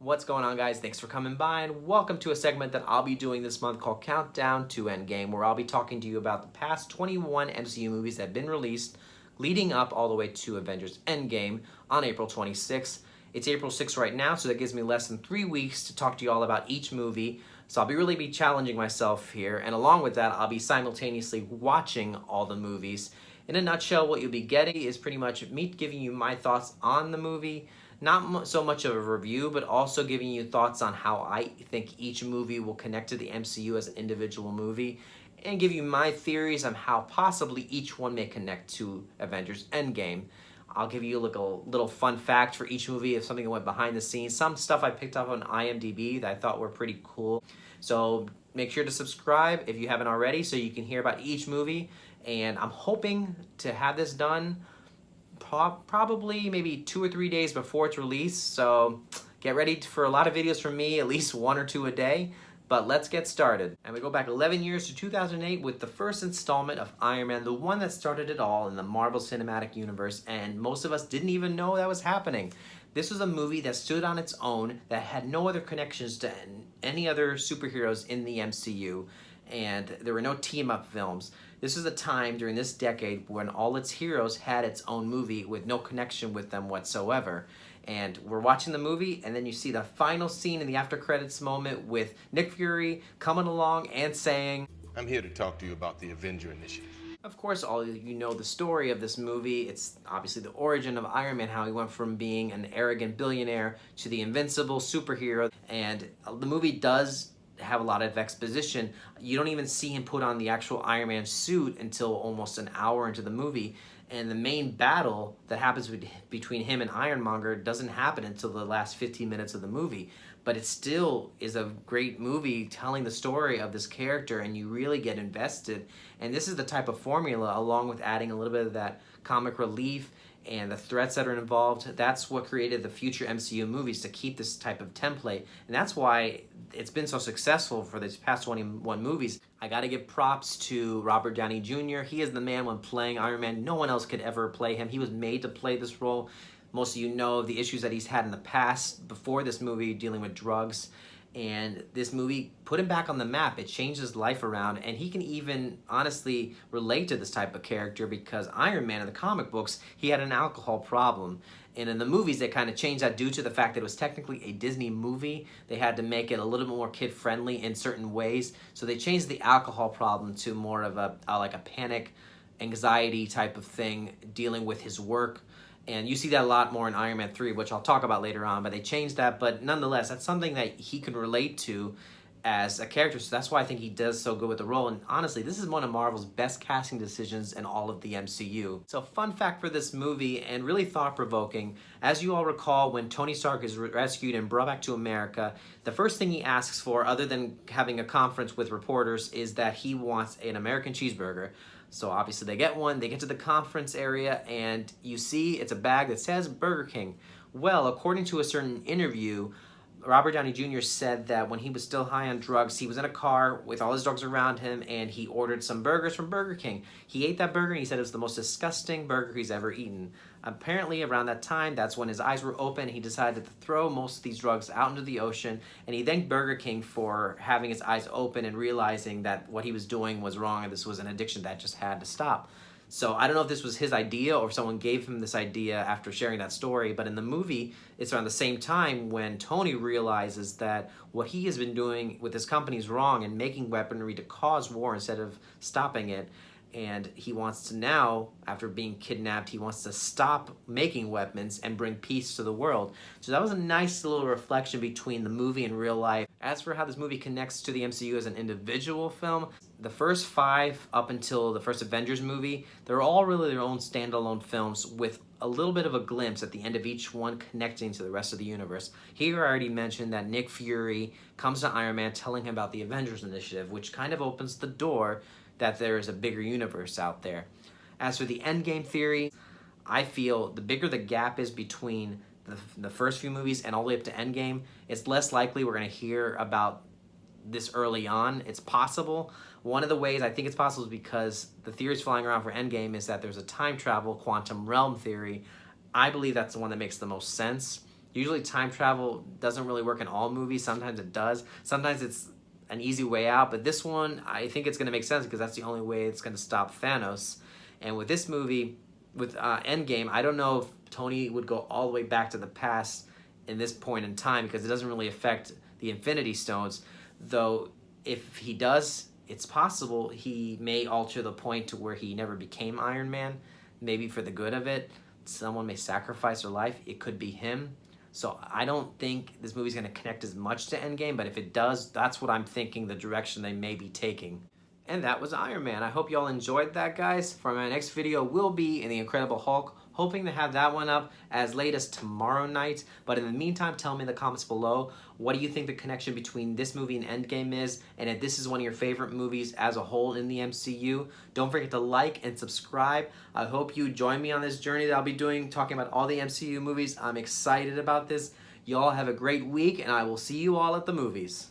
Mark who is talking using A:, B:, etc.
A: What's going on, guys? Thanks for coming by and welcome to a segment that I'll be doing this month called Countdown to Endgame, where I'll be talking to you about the past 21 MCU movies that have been released leading up all the way to Avengers Endgame on April 26th. It's April 6th right now, so that gives me less than 3 weeks to talk to you all about each movie. So I'll really be challenging myself here, and along with that, I'll be simultaneously watching all the movies. In a nutshell, what you'll be getting is pretty much me giving you my thoughts on the movie, not so much of a review, but also giving you thoughts on how I think each movie will connect to the MCU as an individual movie, and give you my theories on how possibly each one may connect to Avengers Endgame. I'll give you like a little fun fact for each movie of something that went behind the scenes. Some stuff I picked up on IMDb that I thought were pretty cool. So make sure to subscribe if you haven't already so you can hear about each movie. And I'm hoping to have this done probably maybe 2 or 3 days before it's released. So get ready for a lot of videos from me, at least 1 or 2 a day. But let's get started. And we go back 11 years to 2008 with the first installment of Iron Man, the one that started it all in the Marvel Cinematic Universe, and most of us didn't even know that was happening. This was a movie that stood on its own, that had no other connections to any other superheroes in the MCU, and there were no team-up films. This is a time during this decade when all its heroes had its own movie with no connection with them whatsoever. And we're watching the movie, and then you see the final scene in the after credits moment with Nick Fury coming along and saying,
B: "I'm here to talk to you about the Avenger Initiative."
A: Of course, all of you know the story of this movie. It's obviously the origin of Iron Man, how he went from being an arrogant billionaire to the invincible superhero. And the movie does have a lot of exposition. You don't even see him put on the actual Iron Man suit until almost an hour into the movie. And the main battle that happens between him and Ironmonger doesn't happen until the last 15 minutes of the movie. But it still is a great movie telling the story of this character, and you really get invested. And this is the type of formula, along with adding a little bit of that comic relief and the threats that are involved. That's what created the future MCU movies, to keep this type of template. And that's why it's been so successful for these past 21 movies. I gotta give props to Robert Downey Jr. He is the man when playing Iron Man. No one else could ever play him. He was made to play this role. Most of you know the issues that he's had in the past before this movie, dealing with drugs. And this movie put him back on the map. It changed his life around, and he can even honestly relate to this type of character because Iron Man in the comic books, he had an alcohol problem. And in the movies, they kind of changed that due to the fact that it was technically a Disney movie. They had to make it a little bit more kid-friendly in certain ways. So they changed the alcohol problem to more of like a panic, anxiety type of thing, dealing with his work. And you see that a lot more in Iron Man 3, which I'll talk about later on, but they changed that. But nonetheless, that's something that he can relate to as a character, so that's why I think he does so good with the role. And honestly, this is one of Marvel's best casting decisions in all of the MCU. So fun fact for this movie, and really thought-provoking, as you all recall, when Tony Stark is rescued and brought back to America, the first thing he asks for, other than having a conference with reporters, is that he wants an American cheeseburger. So obviously they get one, they get to the conference area, and you see it's a bag that says Burger King. Well, according to a certain interview, Robert Downey Jr. said that when he was still high on drugs, he was in a car with all his drugs around him, and he ordered some burgers from Burger King. He ate that burger, and he said it was the most disgusting burger he's ever eaten. Apparently, around that time, that's when his eyes were open. He decided to throw most of these drugs out into the ocean, and he thanked Burger King for having his eyes open and realizing that what he was doing was wrong, and this was an addiction that just had to stop. So I don't know if this was his idea or if someone gave him this idea after sharing that story, but in the movie, it's around the same time when Tony realizes that what he has been doing with his company is wrong and making weaponry to cause war instead of stopping it. And he wants to now, after being kidnapped, he wants to stop making weapons and bring peace to the world. So that was a nice little reflection between the movie and real life. As for how this movie connects to the MCU as an individual film, the first 5 up until the first Avengers movie, they're all really their own standalone films with a little bit of a glimpse at the end of each one connecting to the rest of the universe. Here I already mentioned that Nick Fury comes to Iron Man telling him about the Avengers Initiative, which kind of opens the door that there is a bigger universe out there. As for the Endgame theory, I feel the bigger the gap is between the first few movies and all the way up to Endgame, it's less likely we're going to hear about this early on. It's possible. One of the ways I think it's possible is because the theories flying around for Endgame is that there's a time travel quantum realm theory. I believe that's the one that makes the most sense. Usually time travel doesn't really work in all movies. Sometimes it does. Sometimes it's an easy way out, but this one, I think it's going to make sense because that's the only way it's going to stop Thanos. And with this movie, with Endgame, I don't know if Tony would go all the way back to the past in this point in time because it doesn't really affect the Infinity Stones. Though, if he does, it's possible he may alter the point to where he never became Iron Man, maybe for the good of it. Someone may sacrifice their life. It could be him. So I don't think this movie's going to connect as much to Endgame, but if it does, that's what I'm thinking the direction they may be taking. And that was Iron Man. I hope y'all enjoyed that, guys. For my next video will be in the Incredible Hulk. Hoping to have that one up as late as tomorrow night. But in the meantime, tell me in the comments below, what do you think the connection between this movie and Endgame is? And if this is one of your favorite movies as a whole in the MCU, don't forget to like and subscribe. I hope you join me on this journey that I'll be doing, talking about all the MCU movies. I'm excited about this. Y'all have a great week, and I will see you all at the movies.